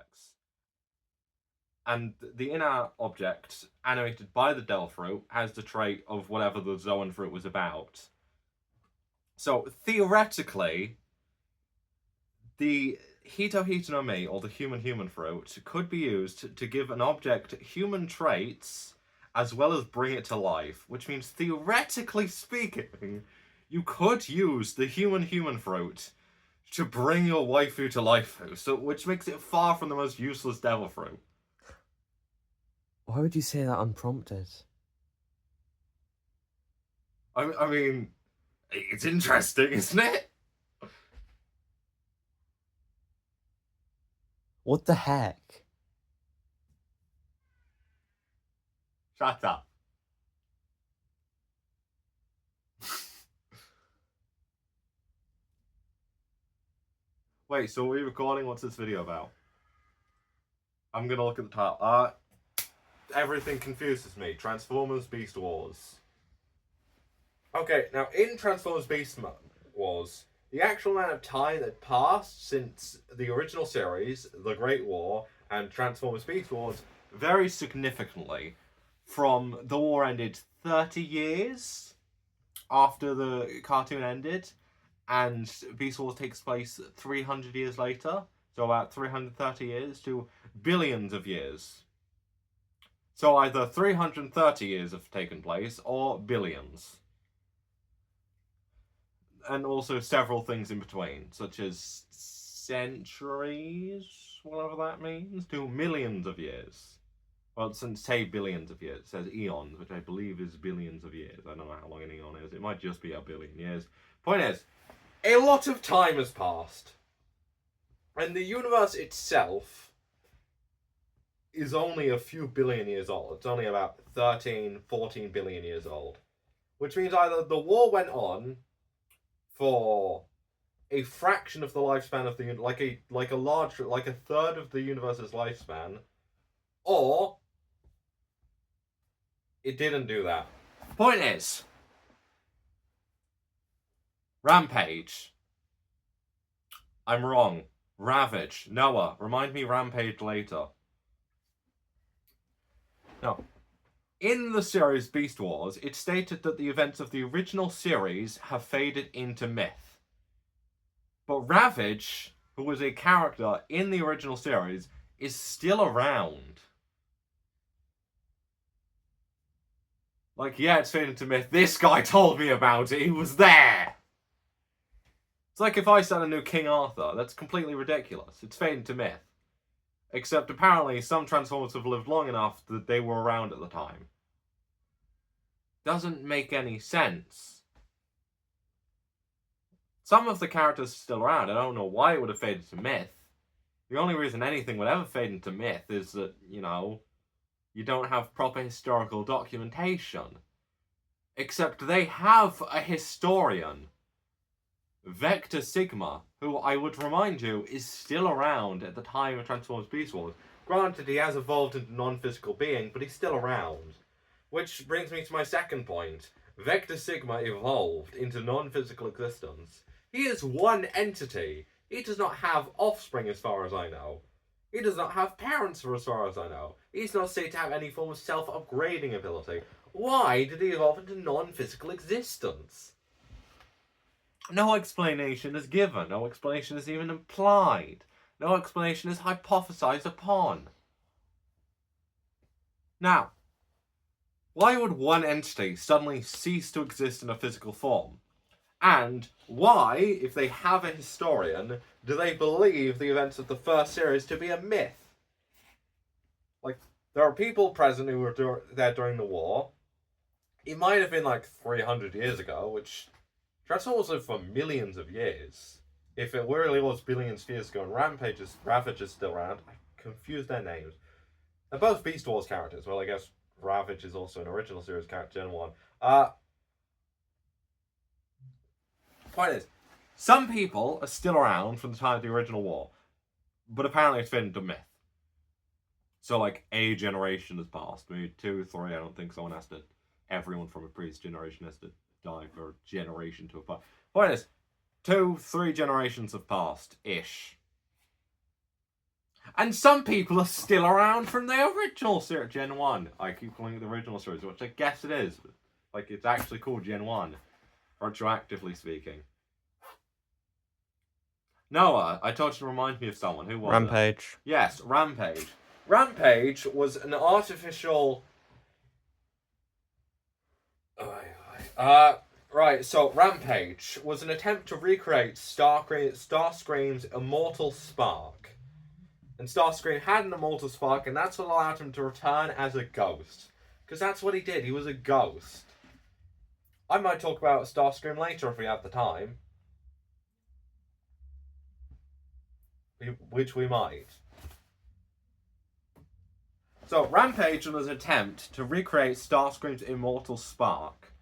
objects. And the inner object, animated by the Devil Fruit, has the trait of whatever the Zoan Fruit was about. So, theoretically, the Hito Hito no Mi, or the human fruit, could be used to give an object human traits as well as bring it to life, which means, theoretically speaking, you could use the human fruit to bring your waifu to life, so which makes it far from the most useless devil fruit. Why would you say that unprompted? I mean, it's interesting, isn't it? What the heck? Shut up. Wait, so are we recording? What's this video about? I'm gonna look at the title. Everything confuses me. Transformers Beast Wars. Okay, now in Transformers Beast Wars, the actual amount of time that passed since the original series, The Great War, and Transformers Beast Wars varies significantly. From the war ended 30 years after the cartoon ended, and Beast Wars takes place 300 years later, so about 330 years, to billions of years. So either 330 years have taken place, or billions. And also several things in between, such as centuries, whatever that means, to millions of years. Well, since say billions of years, it says eons, which I believe is billions of years. I don't know how long an eon is. It might just be a billion years. Point is, a lot of time has passed. And the universe itself is only a few billion years old. It's only about 13, 14 billion years old. Which means either the war went on for a fraction of the lifespan of the like a third of the universe's lifespan, or it didn't do that. Point is, Rampage. I'm wrong. Ravage. Noah, remind me Rampage later. No. In the series Beast Wars, it stated that the events of the original series have faded into myth. But Ravage, who was a character in the original series, is still around. Like, yeah, it's faded into myth. This guy told me about it. He was there. It's like if I said I knew King Arthur. That's completely ridiculous. It's faded to myth. Except apparently some Transformers have lived long enough that they were around at the time. Doesn't make any sense. Some of the characters are still around. I don't know why it would have faded to myth. The only reason anything would ever fade into myth is that, you don't have proper historical documentation. Except they have a historian, Vector Sigma, who I would remind you is still around at the time of Transformers Beast Wars. Granted, he has evolved into non-physical being, but he's still around. Which brings me to my second point. Vector Sigma evolved into non-physical existence. He is one entity. He does not have offspring as far as I know. He does not have parents for as far as I know. He's not said to have any form of self-upgrading ability. Why did he evolve into non-physical existence? No explanation is given. No explanation is even implied. No explanation is hypothesized upon. Now, why would one entity suddenly cease to exist in a physical form? And why, if they have a historian, do they believe the events of the first series to be a myth? Like, there are people present who were there during the war. It might have been like 300 years ago, which Transformers lived for millions of years. If it really was billions of years ago and Ravage is still around, I confused their names. They're both Beast Wars characters. Well, I guess Ravage is also an original series character, Gen 1. Point is, some people are still around from the time of the original war, but apparently it's faded into myth. So, like, a generation has passed. Maybe 2, 3, I don't think everyone from a previous generation has to die for a generation to have passed. Point is, 2, 3 generations have passed-ish. And some people are still around from the original series, Gen 1. I keep calling it the original series, which I guess it is. Like, it's actually called Gen 1, retroactively speaking. Noah, I told you to remind me of someone. Who was it? Rampage. Yes, Rampage. Rampage was an artificial... Right, so Rampage was an attempt to recreate Starscream's immortal spark. And Starscream had an immortal spark, and that's what allowed him to return as a ghost. Because that's what he did, he was a ghost. I might talk about Starscream later if we have the time. Which we might. So, Rampage was an attempt to recreate Starscream's immortal spark.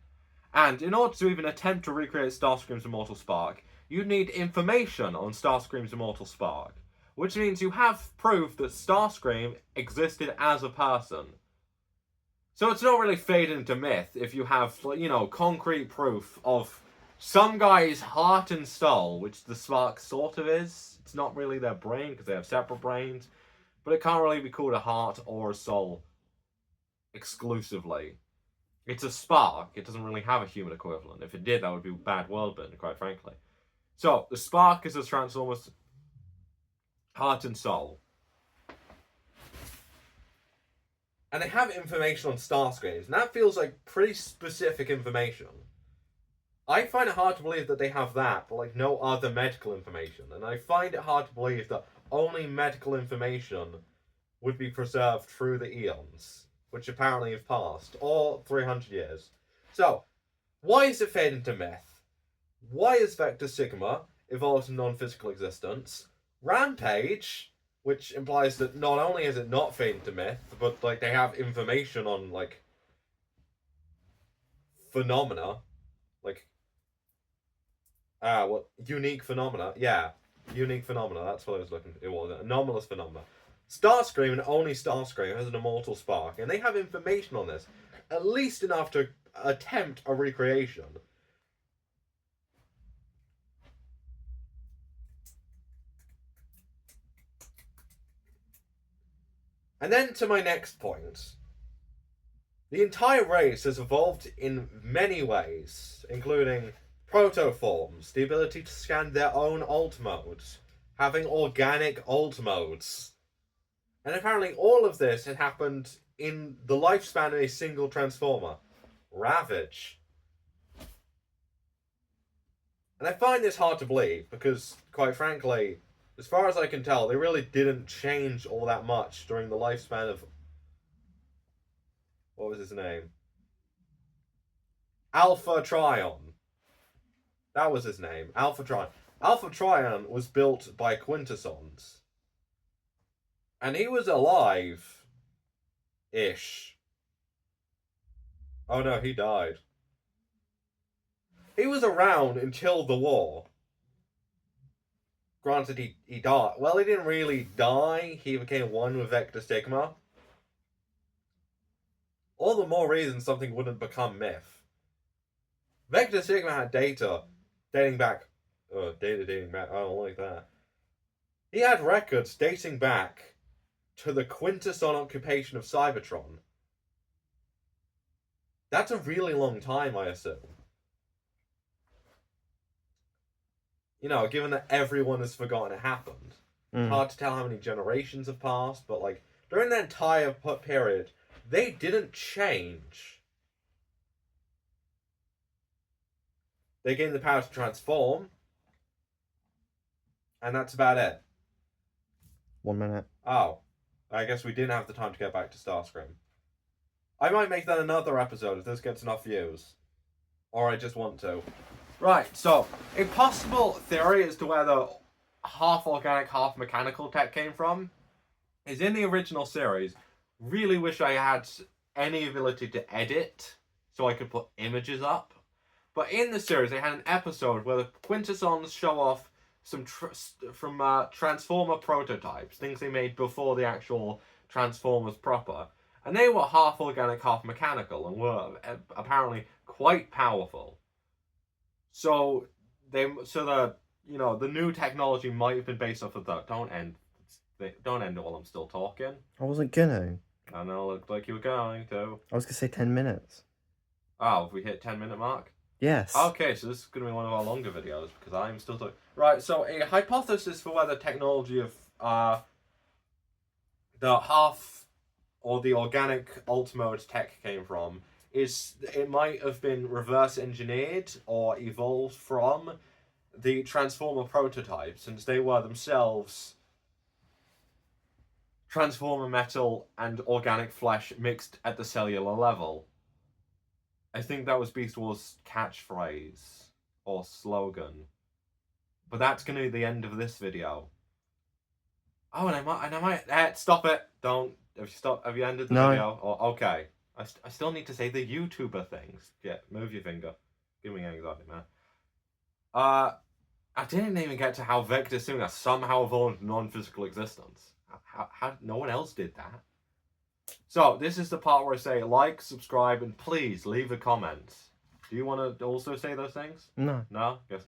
And in order to even attempt to recreate Starscream's immortal spark, you need information on Starscream's immortal spark. Which means you have proof that Starscream existed as a person. So it's not really fading into myth if you have, you know, concrete proof of some guy's heart and soul, which the spark sort of is. It's not really their brain because they have separate brains. But it can't really be called a heart or a soul exclusively. It's a spark. It doesn't really have a human equivalent. If it did, that would be bad worldbuilding, quite frankly. So, the spark is a Transformers heart and soul. And they have information on Starscreams, and that feels like pretty specific information. I find it hard to believe that they have that, but like no other medical information. And I find it hard to believe that only medical information would be preserved through the eons, which apparently have passed, or 300 years. So, why is it fading into myth? Why is Vector Sigma evolved to non-physical existence? Rampage, which implies that not only is it not fading to myth, but like they have information on like phenomena, like what unique phenomena? Yeah, unique phenomena. That's what I was looking for. It was anomalous phenomena. Starscream and only Starscream has an immortal spark, and they have information on this, at least enough to attempt a recreation. And then to my next point. The entire race has evolved in many ways, including protoforms, the ability to scan their own alt modes, having organic alt modes. And apparently all of this had happened in the lifespan of a single Transformer, Ravage. And I find this hard to believe because, quite frankly, as far as I can tell, they really didn't change all that much during the lifespan of... What was his name? Alpha Trion. That was his name, Alpha Trion. Alpha Trion was built by Quintessons. And he was alive-ish. Oh no, he died. He was around until the war. Granted, he died. Well, he didn't really die. He became one with Vector Sigma. All the more reason something wouldn't become myth. Vector Sigma had data dating back... data dating back. I don't like that. He had records dating back to the Quintesson occupation of Cybertron. That's a really long time, I assume. You know, given that everyone has forgotten it happened. Hard to tell how many generations have passed, but like, during the entire period, they didn't change. They gained the power to transform, and that's about it. 1 minute. Oh, I guess we didn't have the time to get back to Starscream. I might make that another episode if this gets enough views. Or I just want to. Right, so, a possible theory as to where the half organic, half mechanical tech came from is in the original series. Really wish I had any ability to edit so I could put images up. But in the series, they had an episode where the Quintessons show off some Transformer prototypes, things they made before the actual Transformers proper. And they were half organic, half mechanical, and were apparently quite powerful. So the new technology might have been based off of that. Don't end. Don't end it while I'm still talking. I wasn't gonna. I know, looked like you were going to. I was gonna say 10 minutes. Oh, have we hit 10-minute mark? Yes. Okay, so this is going to be one of our longer videos because I'm still talking. Right, so a hypothesis for where the technology of the half or the organic alt mode tech came from is it might have been reverse engineered or evolved from the Transformer prototype, since they were themselves Transformer metal and organic flesh mixed at the cellular level. I think that was Beast Wars' catchphrase or slogan. But that's going to be the end of this video. Oh, and I might stop it. Don't. Have you ended the No. video? Oh, okay. I still need to say the YouTuber things. Yeah, move your finger. Give me anxiety, man. I didn't even get to how Vector Singer somehow evolved non-physical existence. How no one else did that. So, this is the part where I say like, subscribe, and please leave a comment. Do you want to also say those things? No. No? Guess